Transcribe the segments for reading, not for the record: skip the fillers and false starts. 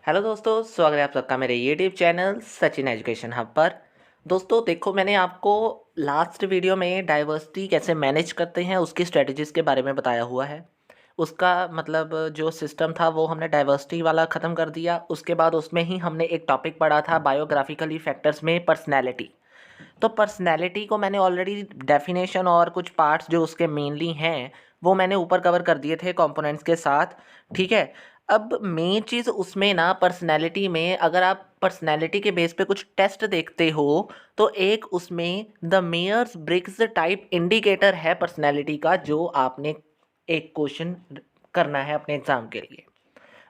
Hello दोस्तों, स्वागत है आप सबका मेरे YouTube channel Sachin education hub पर। दोस्तों देखो, मैंने आपको लास्ट वीडियो में डाइवर्सिटी कैसे मैनेज करते हैं उसकी स्ट्रेटजीज़ के बारे में बताया हुआ है। उसका मतलब जो सिस्टम था वो हमने डाइवर्सिटी वाला ख़त्म कर दिया। उसके बाद उसमें ही हमने एक टॉपिक पढ़ा था बायोग्राफिकली फैक्टर्स में पर्सनैलिटी। तो पर्सनैलिटी को मैंने ऑलरेडी डेफिनेशन और कुछ पार्ट्स जो उसके मेनली हैं वो मैंने ऊपर कवर कर दिए थे कंपोनेंट्स के साथ। ठीक है। अब मेन चीज़ उसमें ना पर्सनैलिटी में, अगर आप पर्सनैलिटी के बेस पे कुछ टेस्ट देखते हो तो एक उसमें the Myers Briggs type indicator है पर्सनैलिटी का, जो आपने एक क्वेश्चन करना है अपने एग्ज़ाम के लिए।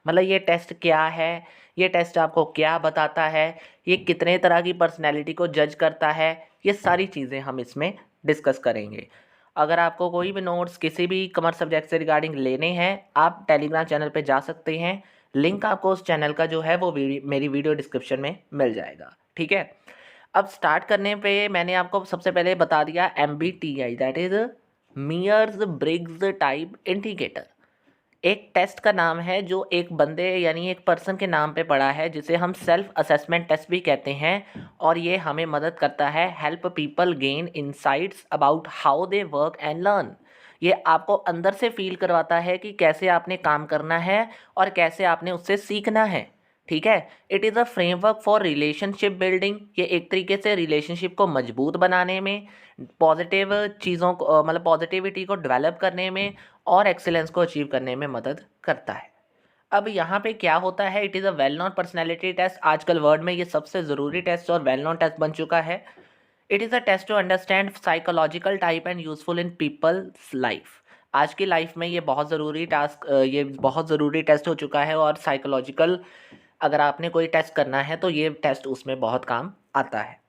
मतलब ये टेस्ट क्या है, ये टेस्ट आपको क्या बताता है, ये कितने तरह की पर्सनैलिटी को जज करता है, ये सारी चीज़ें हम इसमें डिस्कस करेंगे। अगर आपको कोई भी नोट्स किसी भी कॉमर्स सब्जेक्ट से रिगार्डिंग लेने हैं, आप टेलीग्राम चैनल पे जा सकते हैं। लिंक आपको उस चैनल का जो है वो मेरी वीडियो डिस्क्रिप्शन में मिल जाएगा। ठीक है। अब स्टार्ट करने पे मैंने आपको सबसे पहले बता दिया MBTI, that is Mears Briggs type indicator. एक टेस्ट का नाम है जो एक बंदे यानी एक पर्सन के नाम पे पड़ा है, जिसे हम सेल्फ असेसमेंट टेस्ट भी कहते हैं। और ये हमें मदद करता है help people gain insights about how they work and learn. ये आपको अंदर से फील करवाता है कि कैसे आपने काम करना है और कैसे आपने उससे सीखना है। ठीक है। It is a framework for relationship building. ये एक तरीके से रिलेशनशिप को मजबूत बनाने में, पॉजिटिव चीज़ों को मतलब पॉजिटिविटी को डेवलप करने में और एक्सीलेंस को अचीव करने में मदद करता है। अब यहाँ पे क्या होता है, it is a well known personality test. आजकल वर्ल्ड में ये सबसे ज़रूरी टेस्ट और वेल नोन टेस्ट बन चुका है। It is a test to understand psychological type and useful in people's life. आज की लाइफ में ये बहुत ज़रूरी टास्क, ये बहुत ज़रूरी टेस्ट हो चुका है। और साइकोलॉजिकल अगर आपने कोई टेस्ट करना है तो ये टेस्ट उसमें बहुत काम आता है।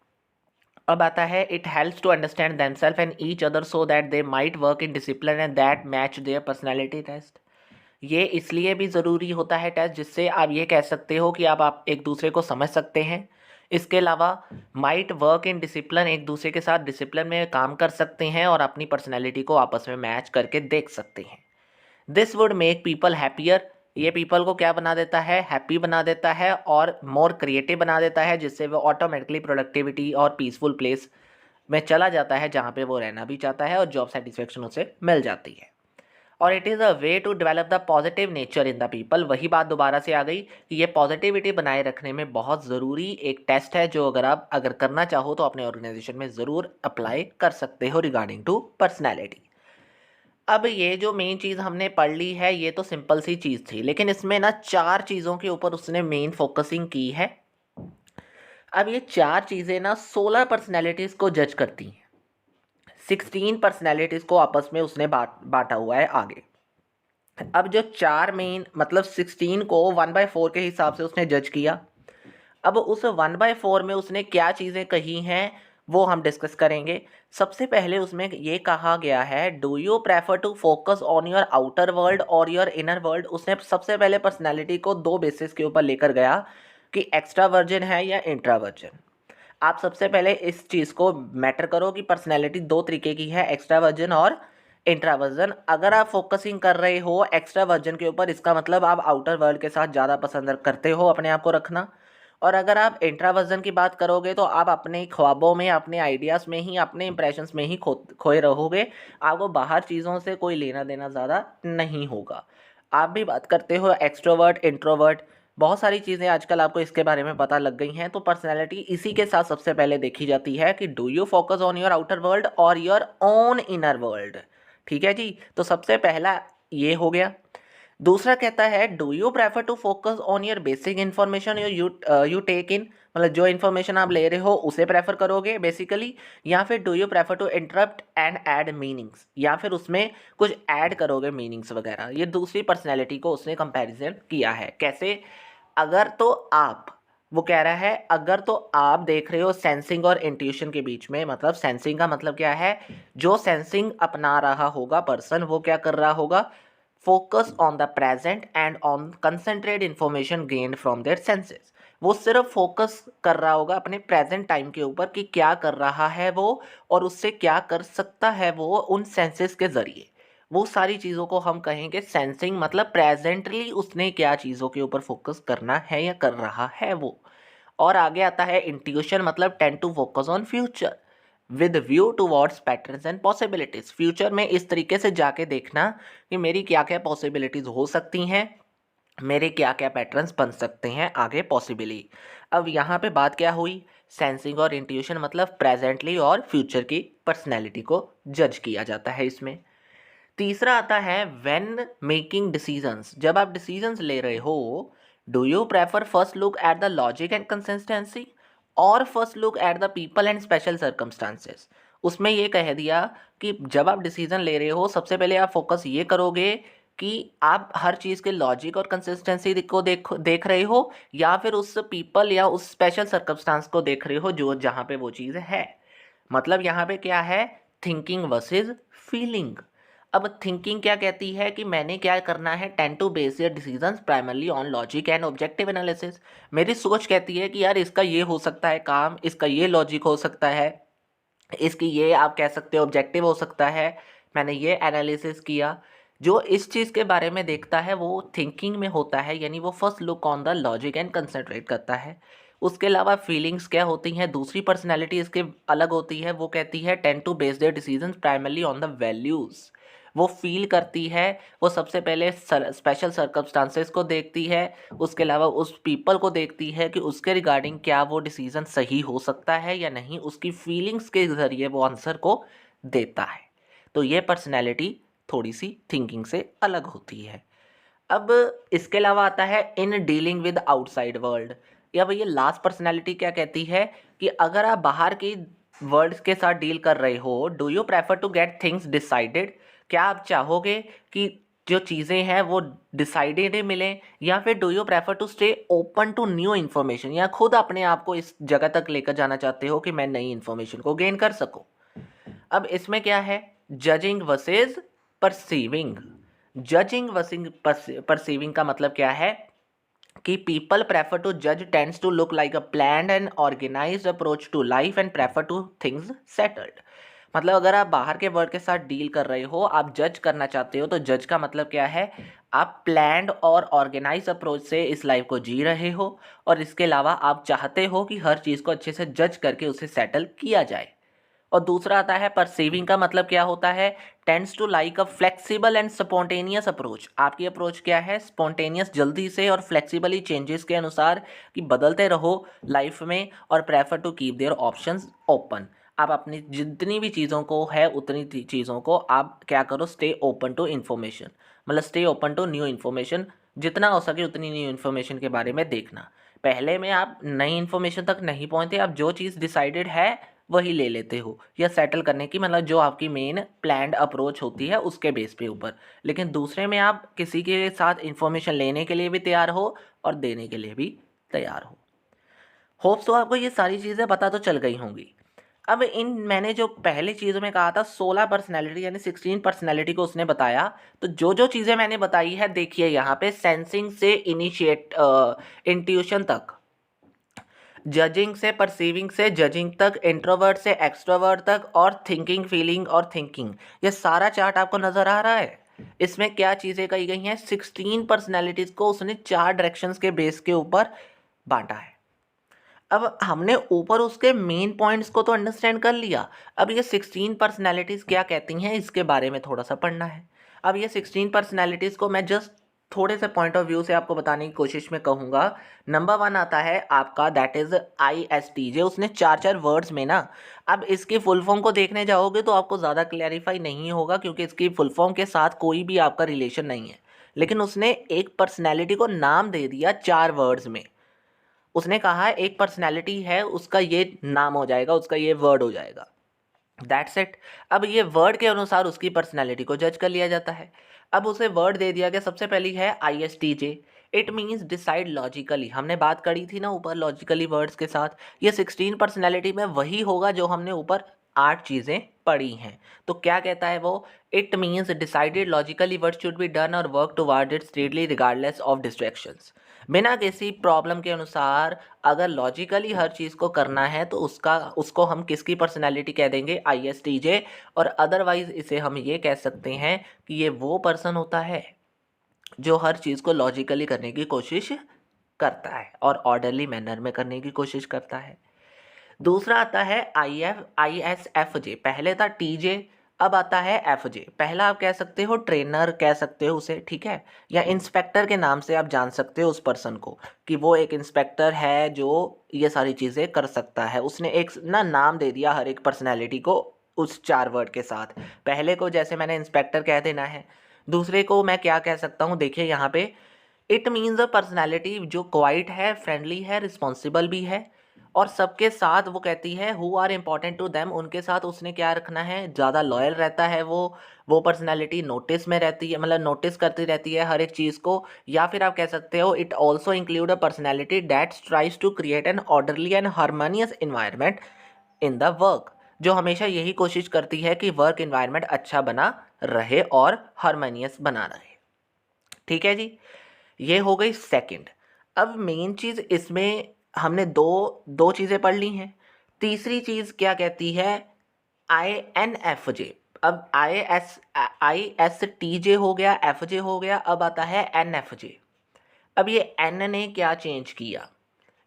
अब आता है it helps to understand themselves and each other so that they might work in discipline and that match their personality test. ये इसलिए भी ज़रूरी होता है टेस्ट, जिससे आप ये कह सकते हो कि आप एक दूसरे को समझ सकते हैं। इसके अलावा माइट वर्क इन डिसिप्लिन, एक दूसरे के साथ डिसिप्लिन में काम कर सकते हैं और अपनी पर्सनैलिटी को आपस में मैच करके देख सकते हैं। This would make people happier. ये पीपल को क्या बना देता है, हैप्पी बना देता है और मोर क्रिएटिव बना देता है, जिससे वो ऑटोमेटिकली प्रोडक्टिविटी और पीसफुल प्लेस में चला जाता है जहाँ पे वो रहना भी चाहता है और जॉब सेटिस्फेक्शन उसे मिल जाती है। और it is a way to develop the positive nature in the people. वही बात दोबारा से आ गई कि ये पॉजिटिविटी बनाए रखने में बहुत ज़रूरी एक टेस्ट है, जो अगर करना चाहो तो अपने ऑर्गेनाइजेशन में ज़रूर अप्लाई कर सकते हो रिगार्डिंग टू पर्सनैलिटी। अब ये जो मेन चीज़ हमने पढ़ ली है ये तो सिंपल सी चीज़ थी, लेकिन इसमें ना 4 चीज़ों के ऊपर उसने मेन फोकसिंग की है। अब ये 4 चीज़ें ना 16 पर्सनैलिटीज़ को जज करती हैं। 16 पर्सनैलिटीज़ को आपस में उसने बांटा हुआ है आगे। अब जो 4 मेन मतलब 16 को 1/4 के हिसाब से उसने जज किया। अब उस 1/4 में उसने क्या चीज़ें कही हैं वो हम डिस्कस करेंगे। सबसे पहले उसमें ये कहा गया है, do you prefer to focus on your outer world और योर इनर वर्ल्ड। उसने सबसे पहले पर्सनैलिटी को 2 बेसिस के ऊपर लेकर गया कि एक्स्ट्रावर्जन है या इंट्रावर्जन। आप सबसे पहले इस चीज़ को मैटर करो कि पर्सनैलिटी 2 तरीके की है, एक्स्ट्रावर्जन और इंट्रावर्जन। अगर आप फोकसिंग कर रहे हो एक्स्ट्रावर्जन के ऊपर, इसका मतलब आप आउटर वर्ल्ड के साथ ज़्यादा पसंद करते हो अपने आप को रखना। और अगर आप इंट्रावर्जन की बात करोगे तो आप अपने ख्वाबों में, अपने आइडियाज़ में ही, अपने इंप्रेशंस में ही खोए रहोगे। आपको बाहर चीज़ों से कोई लेना देना ज़्यादा नहीं होगा। आप भी बात करते हो एक्सट्रोवर्ट, इंट्रोवर्ट, बहुत सारी चीज़ें आजकल आपको इसके बारे में पता लग गई हैं। तो पर्सनैलिटी इसी के साथ सबसे पहले देखी जाती है कि do you focus on your outer world और योर ओन इनर वर्ल्ड। ठीक है जी। तो सबसे पहला ये हो गया। दूसरा कहता है, do you prefer to focus on your basic information you take in. मतलब जो इन्फॉर्मेशन आप ले रहे हो उसे प्रेफर करोगे बेसिकली, या फिर do you prefer to interrupt and add meanings, या फिर उसमें कुछ ऐड करोगे मीनिंग्स वगैरह। ये दूसरी पर्सनैलिटी को उसने कंपैरिजन किया है। कैसे? अगर तो आप, वो कह रहा है अगर तो आप देख रहे हो सेंसिंग और इंट्यूशन के बीच में, मतलब सेंसिंग का मतलब क्या है, जो सेंसिंग अपना रहा होगा पर्सन वो क्या कर रहा होगा, focus on the present and on concentrate information gained from their senses. वो सिर्फ फोकस कर रहा होगा अपने प्रेजेंट टाइम के ऊपर कि क्या कर रहा है वो और उससे क्या कर सकता है वो उन सेंसेस के जरिए। वो सारी चीज़ों को हम कहेंगे सेंसिंग, मतलब प्रेजेंटली उसने क्या चीज़ों के ऊपर फोकस करना है या कर रहा है वो। और आगे आता है इंट्यूशन, मतलब tend to focus on future with view towards patterns and possibilities. Future में इस तरीके से जाके देखना कि मेरी क्या क्या पॉसिबिलिटीज हो सकती हैं, मेरे क्या क्या पैटर्न्स बन सकते हैं आगे पॉसिबली। अब यहाँ पे बात क्या हुई, सेंसिंग और इंट्यूशन मतलब प्रेजेंटली और फ्यूचर की पर्सनैलिटी को जज किया जाता है इसमें। तीसरा आता है व्हेन मेकिंग डिसीजंस, जब आप डिसीजंस ले रहे हो, do you prefer first look at the logic and consistency और first look at the people and special circumstances. उसमें ये कह दिया कि जब आप डिसीजन ले रहे हो सबसे पहले आप फोकस ये करोगे कि आप हर चीज़ के लॉजिक और कंसिस्टेंसी को देख रहे हो, या फिर उस पीपल या उस स्पेशल सर्कमस्टांस को देख रहे हो जो जहाँ पे वो चीज़ है। मतलब यहाँ पे क्या है, थिंकिंग वर्सेस फीलिंग। अब थिंकिंग क्या कहती है कि मैंने क्या करना है, tend to base your decisions primarily on logic and objective analysis. मेरी सोच कहती है कि यार इसका ये हो सकता है काम, इसका ये लॉजिक हो सकता है, इसकी ये आप कह सकते हो ऑब्जेक्टिव हो सकता है, मैंने ये एनालिसिस किया। जो इस चीज़ के बारे में देखता है वो थिंकिंग में होता है, यानी वो first look on the logic and concentrate करता है। उसके अलावा फीलिंग्स क्या होती हैं, दूसरी पर्सनैलिटी इसके अलग होती है, वो कहती है tend to base their decisions primarily on the values. वो फील करती है, वो सबसे पहले स्पेशल सर्कमस्टांसेस को देखती है, उसके अलावा उस पीपल को देखती है कि उसके रिगार्डिंग क्या वो डिसीजन सही हो सकता है या नहीं, उसकी फीलिंग्स के ज़रिए वो आंसर को देता है। तो ये पर्सनैलिटी थोड़ी सी थिंकिंग से अलग होती है। अब इसके अलावा आता है in dealing with outside world, या भैया लास्ट पर्सनैलिटी क्या कहती है कि अगर आप बाहर की वर्ल्ड के साथ डील कर रहे हो, do you prefer to get things decided, क्या आप चाहोगे कि जो चीज़ें हैं वो डिसाइडेड मिलें, या फिर do you prefer to stay open to new information, या खुद अपने आप को इस जगह तक लेकर जाना चाहते हो कि मैं नई इन्फॉर्मेशन को गेन कर सकूं। अब इसमें क्या है, judging versus perceiving. Judging versus perceiving का मतलब क्या है कि पीपल प्रेफर टू जज tends to look like a planned and organised approach to life and prefer to things settled. मतलब अगर आप बाहर के वर्ल्ड के साथ डील कर रहे हो, आप जज करना चाहते हो, तो जज का मतलब क्या है, आप प्लान्ड और ऑर्गेनाइज अप्रोच से इस लाइफ को जी रहे हो, और इसके अलावा आप चाहते हो कि हर चीज़ को अच्छे से जज करके उसे सेटल किया जाए। और दूसरा आता है परसीविंग का मतलब क्या होता है, tends to like a flexible and spontaneous approach. आपकी अप्रोच क्या है, स्पॉन्टेनियस, जल्दी से और फ्लेक्सिबली चेंजेस के अनुसार कि बदलते रहो लाइफ में, और prefer to keep their options open. आप अपनी जितनी भी चीज़ों को है उतनी चीज़ों को आप क्या करो, स्टे ओपन टू इन्फॉर्मेशन, मतलब stay open to new information, जितना हो सके उतनी न्यू इन्फॉर्मेशन के बारे में देखना। पहले में आप नई इन्फॉर्मेशन तक नहीं पहुंचते, आप जो चीज़ डिसाइडेड है वही ले लेते हो, या सेटल करने की मतलब जो आपकी मेन प्लान्ड अप्रोच होती है उसके बेस पे ऊपर। लेकिन दूसरे में आप किसी के साथ इंफॉर्मेशन लेने के लिए भी तैयार हो और देने के लिए भी तैयार हो। होप्स तो आपको ये सारी चीज़ें पता तो चल गई होंगी। अब इन मैंने जो पहली चीज़ों में कहा था 16 पर्सनैलिटी यानी 16 पर्सनैलिटी को उसने बताया, तो जो जो चीज़ें मैंने बताई है देखिए यहाँ पे, सेंसिंग से इंट्यूशन तक, जजिंग से परसीविंग से जजिंग तक, इंट्रोवर्ट से एक्सट्रोवर्ट तक, और थिंकिंग फीलिंग और थिंकिंग, ये सारा चार्ट आपको नज़र आ रहा है। इसमें क्या चीज़ें कही गई हैं, 16 पर्सनैलिटीज़ को उसने 4 डायरेक्शंस के बेस के ऊपर बांटा है। अब हमने ऊपर उसके मेन पॉइंट्स को तो अंडरस्टैंड कर लिया, अब ये 16 पर्सनैलिटीज़ क्या कहती हैं इसके बारे में थोड़ा सा पढ़ना है। अब ये 16 पर्सनैलिटीज़ को मैं जस्ट थोड़े से पॉइंट ऑफ व्यू से आपको बताने की कोशिश में कहूँगा। नंबर 1 आता है आपका, दैट इज़ ISTJ। उसने 4 वर्ड्स में ना, अब इसकी फुल फॉर्म को देखने जाओगे तो आपको ज़्यादा क्लैरिफाई नहीं होगा, क्योंकि इसकी फुल फॉर्म के साथ कोई भी आपका रिलेशन नहीं है। लेकिन उसने एक पर्सनैलिटी को नाम दे दिया 4 वर्ड्स में। उसने कहा एक पर्सनैलिटी है, उसका ये नाम हो जाएगा, उसका ये वर्ड हो जाएगा, दैट्स इट। अब ये वर्ड के अनुसार उसकी पर्सनैलिटी को जज कर लिया जाता है। अब उसे वर्ड दे दिया गया, सबसे पहली है ISTJ। It means decide logically, हमने बात करी थी ना ऊपर लॉजिकली वर्ड्स के साथ, ये 16 पर्सनैलिटी में वही होगा जो हमने ऊपर 8 चीज़ें पढ़ी हैं। तो क्या कहता है वो, it means decided logically what should be done और work toward it straightly regardless of distractions. बिना किसी प्रॉब्लम के अनुसार अगर लॉजिकली हर चीज़ को करना है तो उसको हम किसकी पर्सनैलिटी कह देंगे, ISTJ। और अदरवाइज इसे हम ये कह सकते हैं कि ये वो पर्सन होता है जो हर चीज़ को लॉजिकली करने की कोशिश करता है और ऑर्डरली मैनर में करने की कोशिश करता है। दूसरा आता है ISFJ। पहले था TJ, अब आता है FJ। पहला आप कह सकते हो ट्रेनर, कह सकते हो उसे, ठीक है, या इंस्पेक्टर के नाम से आप जान सकते हो उस पर्सन को कि वो एक इंस्पेक्टर है जो ये सारी चीज़ें कर सकता है। उसने एक नाम दे दिया हर एक पर्सनैलिटी को उस 4 वर्ड के साथ। पहले को जैसे मैंने इंस्पेक्टर कह देना है, दूसरे को मैं क्या कह सकता हूँ, देखिए यहाँ पे इट मीन्स अ पर्सनैलिटी जो क्वाइट है, फ्रेंडली है, रिस्पॉन्सिबल भी है और सबके साथ वो कहती है who are important to them, उनके साथ उसने क्या रखना है, ज़्यादा लॉयल रहता है। वो पर्सनैलिटी नोटिस में रहती है, मतलब नोटिस करती रहती है हर एक चीज़ को। या फिर आप कह सकते हो it also include a personality that tries to create an orderly and harmonious environment in the work, जो हमेशा यही कोशिश करती है कि वर्क इन्वायरमेंट अच्छा बना रहे और हार्मोनियस बना रहे। ठीक है जी, ये हो गई सेकंड। अब मेन चीज़ इसमें हमने दो दो चीज़ें पढ़ ली हैं। तीसरी चीज़ क्या कहती है, INFJ। अब ISTJ हो गया, FJ हो गया, अब आता है NFJ। अब ये N ने क्या चेंज किया,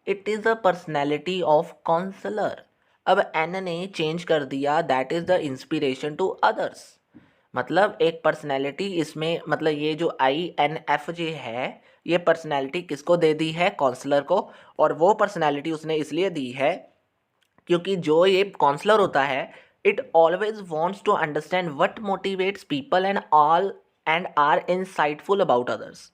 it is a personality of counsellor. अब N ने चेंज कर दिया that is the inspiration to others. मतलब एक पर्सनैलिटी इसमें, मतलब ये जो INFJ है ये पर्सनैलिटी किसको दे दी है, काउंसलर को। और वो पर्सनैलिटी उसने इसलिए दी है क्योंकि जो ये काउंसलर होता है it always wants to understand what motivates people and are insightful about others.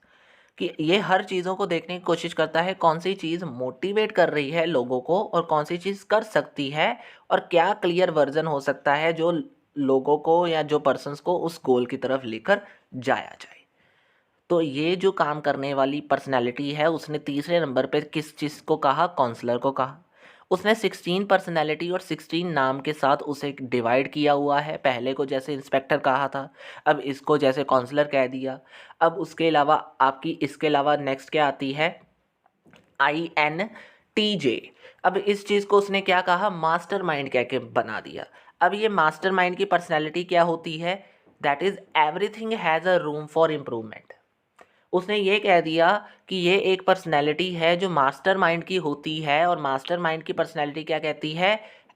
कि ये हर चीज़ों को देखने की कोशिश करता है कौन सी चीज़ मोटिवेट कर रही है लोगों को और कौन सी चीज़ कर सकती है और क्या क्लियर वर्जन हो सकता है जो लोगों को या जो पर्सन्स को उस गोल की तरफ लेकर जाया जाए। तो ये जो काम करने वाली पर्सनैलिटी है उसने तीसरे नंबर पे किस चीज़ को कहा, काउंसलर को कहा। उसने 16 पर्सनैलिटी और 16 नाम के साथ उसे डिवाइड किया हुआ है। पहले को जैसे इंस्पेक्टर कहा था, अब इसको जैसे काउंसलर कह दिया। अब उसके अलावा इसके अलावा नेक्स्ट क्या आती है, INTJ। अब इस चीज़ को उसने क्या कहा, मास्टरमाइंड कह के बना दिया। अब ये मास्टरमाइंड की पर्सनैलिटी क्या होती है, that is everything has a room for improvement. उसने ये कह दिया कि ये एक पर्सनैलिटी है जो मास्टरमाइंड की होती है और मास्टरमाइंड की पर्सनैलिटी क्या कहती है,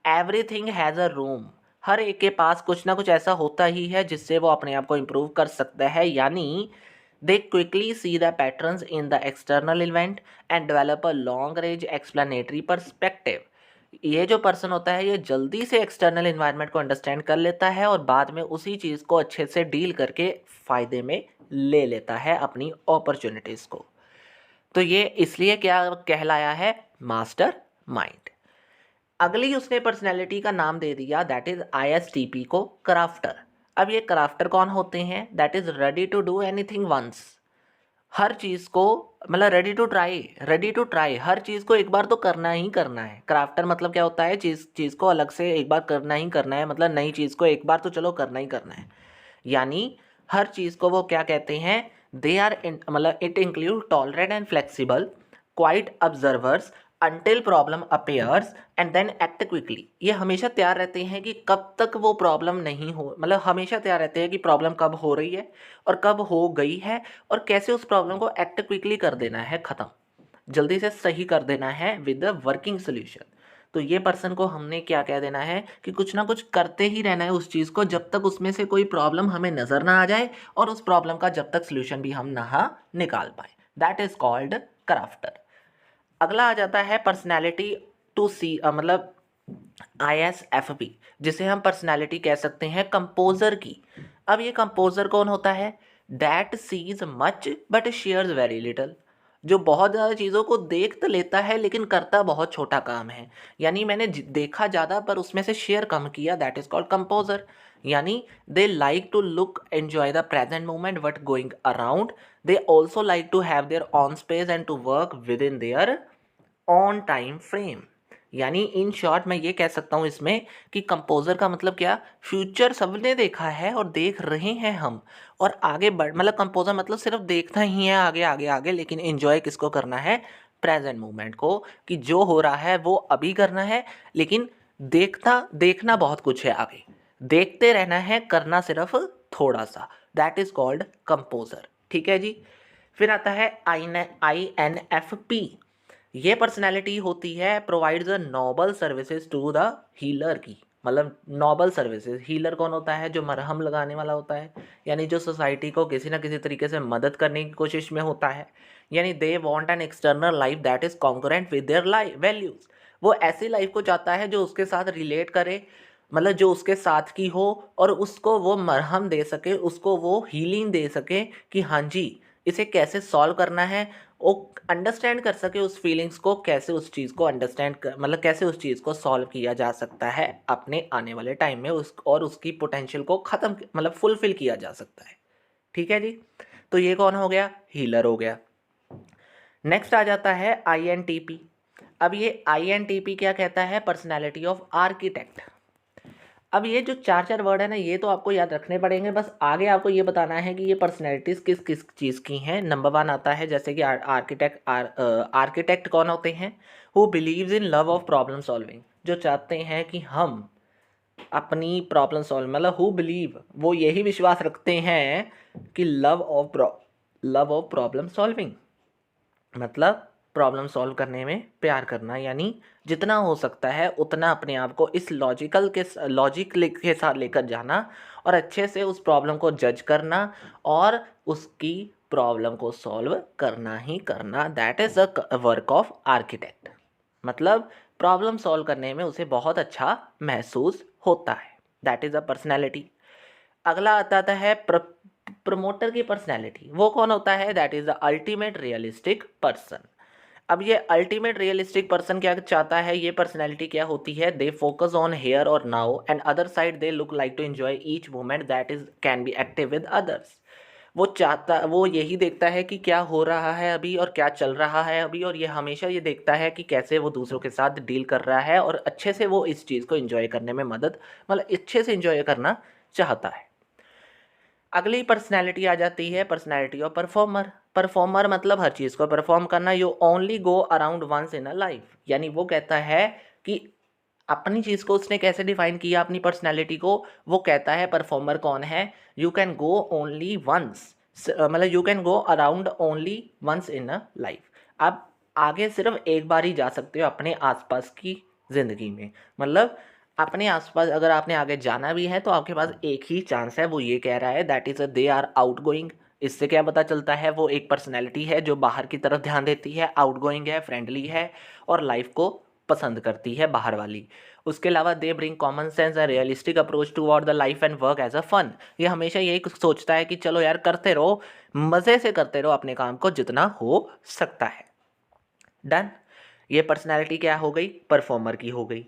एवरीथिंग हैज़ अ रूम। हर एक के पास कुछ ना कुछ ऐसा होता ही है जिससे वो अपने आप को इम्प्रूव कर सकता है। यानी they quickly see the patterns in the external event and develop a long range explanatory perspective. ये जो पर्सन होता है ये जल्दी से एक्सटर्नल इन्वायरमेंट को अंडरस्टैंड कर लेता है और बाद में उसी चीज़ को अच्छे से डील करके फ़ायदे में ले लेता है अपनी अपॉर्चुनिटीज़ को। तो ये इसलिए क्या कहलाया है, मास्टर माइंड। अगली उसने पर्सनैलिटी का नाम दे दिया दैट इज़ ISTP को, क्राफ्टर। अब ये क्राफ्टर कौन होते हैं, that is ready to do anything once. हर चीज़ को, मतलब रेडी टू ट्राई, हर चीज़ को एक बार तो करना ही करना है। क्राफ्टर मतलब क्या होता है, चीज़ को अलग से एक बार करना ही करना है, मतलब नई चीज़ को एक बार तो चलो करना ही करना है। यानी हर चीज़ को वो क्या कहते हैं, दे आर मतलब it include tolerant and flexible, quiet observers until problem appears and then act quickly. ये हमेशा तैयार रहते हैं कि कब तक वो प्रॉब्लम नहीं हो, मतलब हमेशा तैयार रहते हैं कि प्रॉब्लम कब हो रही है और कब हो गई है और कैसे उस प्रॉब्लम को एक्ट क्विकली कर देना है, ख़त्म, जल्दी से सही कर देना है विद द वर्किंग सोल्यूशन। तो ये पर्सन को हमने क्या कह देना है कि कुछ ना कुछ करते ही रहना है उस चीज़ को जब तक उसमें से कोई प्रॉब्लम हमें नज़र ना आ जाए और उस प्रॉब्लम का जब तक सोल्यूशन भी हम ना निकाल पाए। That is called crafter. अगला आ जाता है पर्सनैलिटी टू सी, मतलब ISFP, जिसे हम पर्सनैलिटी कह सकते हैं कंपोज़र की। अब ये कंपोज़र कौन होता है, that sees much but shares very little. जो बहुत ज़्यादा चीज़ों को देख तो लेता है लेकिन करता बहुत छोटा काम है। यानी मैंने देखा ज़्यादा पर उसमें से शेयर कम किया, दैट इज़ कॉल्ड कंपोज़र। यानी they like to look enjoy the present moment what going around. They also like to have their own space and to work within their own time frame. यानी in short मैं ये कह सकता हूँ इसमें कि composer का मतलब क्या, फ्यूचर सबने देखा है और देख रहे हैं हम, और आगे बढ़ मतलब कंपोजर मतलब सिर्फ देखना ही है आगे आगे आगे, लेकिन एंजॉय किसको करना है, प्रेजेंट मोमेंट को, कि जो हो रहा है वो अभी करना है, लेकिन देखना देखना बहुत कुछ है आगे, देखते रहना है, करना सिर्फ थोड़ा सा, दैट इज कॉल्ड कंपोजर। ठीक है जी। फिर आता है INFP। ये पर्सनैलिटी होती है provides a noble services to the healer की, मतलब नोबल सर्विसेज, हीलर कौन होता है, जो मरहम लगाने वाला होता है, यानी जो सोसाइटी को किसी ना किसी तरीके से मदद करने की कोशिश में होता है। यानी they want an external life that is concurrent with their life values. वो ऐसी लाइफ को चाहता है जो उसके साथ रिलेट करे, मतलब जो उसके साथ की हो, और उसको वो मरहम दे सके, उसको वो हीलिंग दे सके कि हाँ जी इसे कैसे सॉल्व करना है, वो अंडरस्टैंड कर सके उस फीलिंग्स को, कैसे उस चीज़ को अंडरस्टैंड कर मतलब कैसे उस चीज़ को सॉल्व किया जा सकता है अपने आने वाले टाइम में, उस और उसकी पोटेंशियल को ख़त्म मतलब फुलफिल किया जा सकता है। ठीक है जी। तो ये कौन हो गया, हीलर हो गया। नेक्स्ट आ जाता है INTP। अब ये INTP क्या कहता है, पर्सनैलिटी ऑफ आर्किटेक्ट। अब ये जो चार चार वर्ड है ना, ये तो आपको याद रखने पड़ेंगे, बस आगे आपको ये बताना है कि ये पर्सनैलिटीज़ किस किस चीज़ की हैं। नंबर 1 आता है जैसे कि आर्किटेक्ट कौन होते हैं, who believes in love of problem solving, जो चाहते हैं कि हम अपनी प्रॉब्लम सॉल्व मतलब हु बिलीव, वो यही विश्वास रखते हैं कि लव ऑफ प्रॉब्लम सॉल्विंग मतलब प्रॉब्लम सॉल्व करने में प्यार करना, यानी जितना हो सकता है उतना अपने आप को इस लॉजिक के साथ लेकर जाना, और अच्छे से उस प्रॉब्लम को जज करना, और उसकी प्रॉब्लम को सॉल्व करना ही करना, that is a work of architect. मतलब प्रॉब्लम सॉल्व करने में उसे बहुत अच्छा महसूस होता है, दैट इज़ अ पर्सनैलिटी। अगला आता है प्रमोटर की पर्सनैलिटी। वो कौन होता है, that is the ultimate realistic person. अब ये अल्टीमेट रियलिस्टिक पर्सन क्या चाहता है, ये पर्सनैलिटी क्या होती है, दे फोकस ऑन हेयर और now and other side they look like to enjoy each moment that is can be active with others. वो यही देखता है कि क्या हो रहा है अभी और क्या चल रहा है अभी, और ये हमेशा ये देखता है कि कैसे वो दूसरों के साथ डील कर रहा है, और अच्छे से वो इस चीज़ को एंजॉय करने में मदद मतलब अच्छे से एंजॉय करना चाहता है। अगली पर्सनैलिटी आ जाती है पर्सनैलिटी ऑफ परफॉर्मर। परफॉर्मर मतलब हर चीज़ को परफॉर्म करना, you only go around once in a life. यानी वो कहता है कि अपनी चीज़ को उसने कैसे डिफाइन किया अपनी पर्सनैलिटी को, वो कहता है परफॉर्मर कौन है, you can go only once, मतलब you can go around only once in a life. आप आगे सिर्फ एक बार ही जा सकते हो अपने आसपास की ज़िंदगी में, मतलब अपने आसपास अगर आपने आगे जाना भी है तो आपके पास एक ही चांस है, वो ये कह रहा है that is they are outgoing. इससे क्या पता चलता है, वो एक पर्सनैलिटी है जो बाहर की तरफ ध्यान देती है, आउट गोइंग है, फ्रेंडली है, और लाइफ को पसंद करती है बाहर वाली। उसके अलावा they bring common sense and realistic approach toward the life and work as a fun. ये हमेशा यही कुछ सोचता है कि चलो यार करते रहो, मज़े से करते रहो अपने काम को जितना हो सकता है। डन। ये पर्सनैलिटी क्या हो गई, परफॉर्मर की हो गई।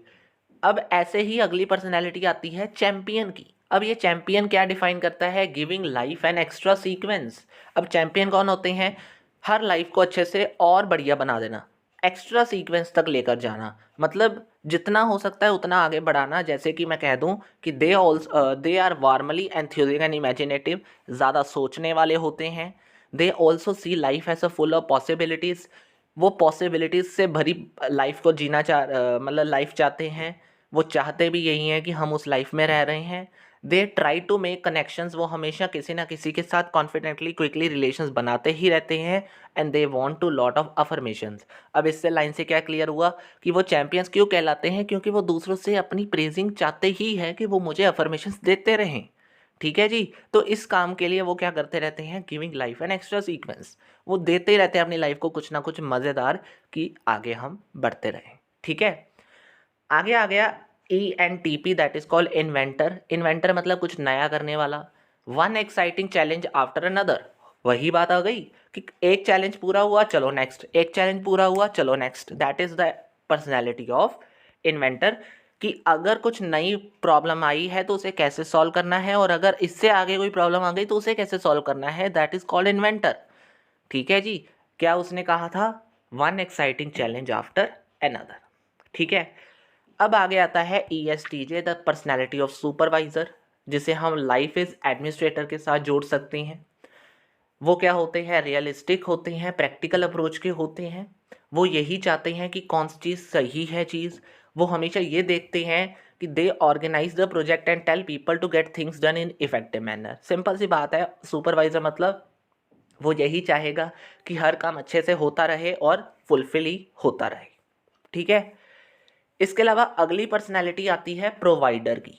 अब ऐसे ही अगली पर्सनैलिटी आती है चैंपियन की। अब ये चैंपियन क्या डिफाइन करता है, giving life an extra sequence. अब चैंपियन कौन होते हैं, हर लाइफ को अच्छे से और बढ़िया बना देना, एक्स्ट्रा सीक्वेंस तक लेकर जाना, मतलब जितना हो सकता है उतना आगे बढ़ाना। जैसे कि मैं कह दूं कि they are warmly enthusiastic and imaginative, ज़्यादा सोचने वाले होते हैं। They also see life as a full of possibilities, वो पॉसिबिलिटीज़ से भरी लाइफ को मतलब लाइफ चाहते हैं। वो चाहते भी यही हैं कि हम उस लाइफ में रह रहे हैं। They try to make connections, वो हमेशा किसी ना किसी के साथ कॉन्फिडेंटली क्विकली रिलेशंस बनाते ही रहते हैं। And they want to lot of affirmations. अब इससे लाइन से क्या क्लियर हुआ कि वो चैंपियंस क्यों कहलाते हैं, क्योंकि वो दूसरों से अपनी प्रेजिंग चाहते ही है कि वो मुझे अफर्मेशंस देते रहें। ठीक है जी। तो इस काम के लिए वो क्या करते रहते हैं, giving life an extra sequence, वो देते ही रहते हैं अपनी लाइफ को कुछ ना कुछ मज़ेदार कि आगे हम बढ़ते रहें। ठीक है। आगे आ गया ENTP, that is called inventor. Inventor मतलब कुछ नया करने वाला। One exciting challenge after another, वही बात आ गई कि एक चैलेंज पूरा हुआ चलो नेक्स्ट, एक चैलेंज पूरा हुआ चलो next, that is the personality of inventor. कि अगर कुछ नई प्रॉब्लम आई है तो उसे कैसे सॉल्व करना है, और अगर इससे आगे कोई प्रॉब्लम आ गई तो उसे कैसे सॉल्व करना है, दैट इज कॉल्ड इन्वेंटर। ठीक है जी। क्या उसने कहा था, one exciting challenge after another. ठीक है। अब आगे आता है ESTJ, the personality of supervisor, जिसे हम लाइफ इज एडमिनिस्ट्रेटर के साथ जोड़ सकते हैं। वो क्या होते हैं? रियलिस्टिक होते हैं, प्रैक्टिकल अप्रोच के होते हैं। वो यही चाहते हैं कि कौन सी चीज़ सही है चीज़। वो हमेशा ये देखते हैं कि they organise the project and tell people to get things done in effective manner. Simple सी बात है, सुपरवाइज़र मतलब वो यही चाहेगा कि हर काम अच्छे से होता रहे और फुलफिल ही होता रहे। ठीक है। इसके अलावा अगली पर्सनैलिटी आती है प्रोवाइडर की।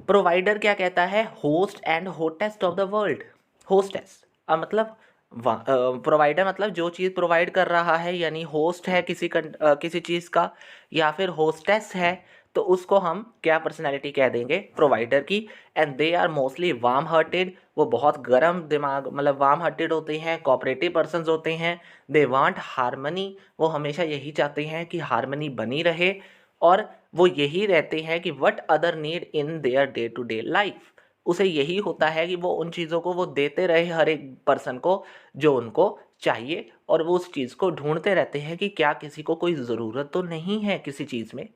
प्रोवाइडर क्या कहता है? Host and hottest of the world. Hostess मतलब प्रोवाइडर मतलब जो चीज़ प्रोवाइड कर रहा है, यानी होस्ट है किसी चीज़ का, या फिर होस्टेस है, तो उसको हम क्या पर्सनैलिटी कह देंगे? प्रोवाइडर की। And they are mostly warm hearted. वो बहुत गर्म दिमाग मतलब वार्म हार्टेड होते हैं, कोऑपरेटिव पर्सन्स होते हैं। They want harmony. वो हमेशा यही चाहते हैं कि हारमनी बनी रहे, और वो यही रहते हैं कि what other need in their day to day life. उसे यही होता है कि वो उन चीज़ों को वो देते रहे हर एक पर्सन को जो उनको चाहिए, और वो उस चीज़ को ढूंढते रहते हैं कि क्या किसी को कोई ज़रूरत तो नहीं है किसी चीज़ में।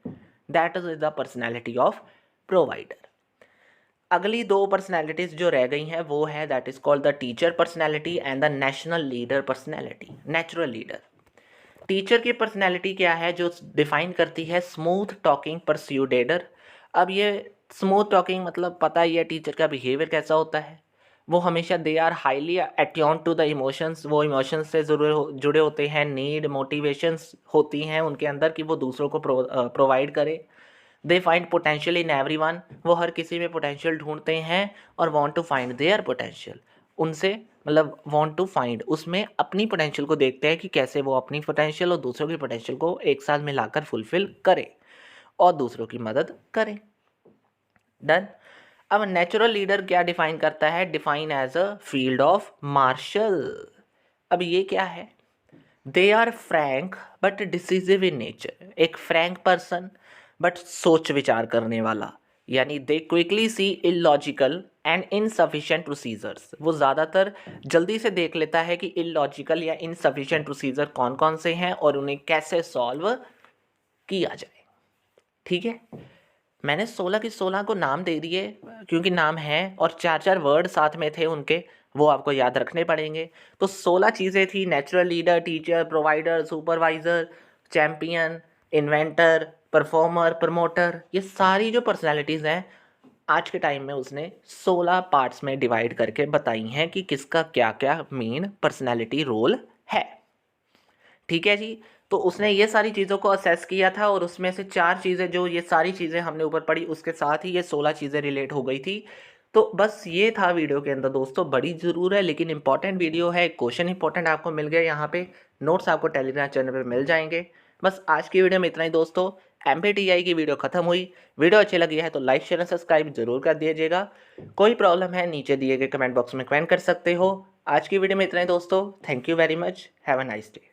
That is the personality of provider. अगली दो पर्सनैलिटीज़ जो रह गई हैं वो है that is called the teacher personality and the national leader personality, natural leader. Teacher की पर्सनैलिटी क्या है? जो डिफाइन करती है स्मूथ टॉकिंग परस्यूडेडर। अब ये स्मूथ टॉकिंग मतलब पता ही है टीचर का बिहेवियर कैसा होता है। वो हमेशा they are highly attune to the emotions. वो इमोशंस से जुड़े होते हैं। नीड मोटिवेशंस होती हैं उनके अंदर कि वो दूसरों को प्रोवाइड करे। They find potential in everyone. वो हर किसी में पोटेंशियल ढूंढते हैं और want to find their potential. उनसे मतलब वांट टू फाइंड, उसमें अपनी पोटेंशियल को देखते हैं कि कैसे वो अपनी पोटेंशियल और दूसरों की पोटेंशियल को एक साथ मिलाकर फुलफिल करें और दूसरों की मदद करें। डन। अब नेचुरल लीडर क्या डिफाइन करता है? Define as a field of marshal. अब ये क्या है? They are frank but decisive in nature. एक फ्रैंक पर्सन बट सोच विचार करने वाला, यानी they quickly see illogical and insufficient procedures. वो ज़्यादातर जल्दी से देख लेता है कि इलॉजिकल या इनसफिशिएंट प्रोसीजर कौन कौन से हैं और उन्हें कैसे सॉल्व किया जाए। ठीक है। मैंने 16 की 16 को नाम दे दिए क्योंकि नाम है और 4-4 वर्ड साथ में थे उनके, वो आपको याद रखने पड़ेंगे। तो 16 चीज़ें थी: natural leader, teacher, provider, supervisor, champion, inventor, performer, promoter. ये सारी जो पर्सनालिटीज़ हैं आज के टाइम में उसने 16 पार्ट्स में डिवाइड करके बताई हैं कि किसका क्या क्या मेन पर्सनालिटी रोल है। ठीक है जी। तो उसने ये सारी चीज़ों को असेस किया था और उसमें से 4 चीज़ें, जो ये सारी चीज़ें हमने ऊपर पढ़ी, उसके साथ ही ये 16 चीज़ें रिलेट हो गई थी। तो बस ये था वीडियो के अंदर दोस्तों। बड़ी ज़रूर है लेकिन इंपॉर्टेंट वीडियो है। क्वेश्चन इंपॉर्टेंट आपको मिल गया यहाँ पे। नोट्स आपको टेलीग्राम चैनल पे मिल जाएंगे। बस आज की वीडियो में इतना ही दोस्तों। MBTI की वीडियो खत्म हुई। वीडियो अच्छी लगी है तो लाइक शेयर सब्सक्राइब जरूर कर दीजिएगा। कोई प्रॉब्लम है नीचे दिए गए कमेंट बॉक्स में कमेंट कर सकते हो। आज की वीडियो में इतना ही दोस्तों। Thank you very much. Have a nice day.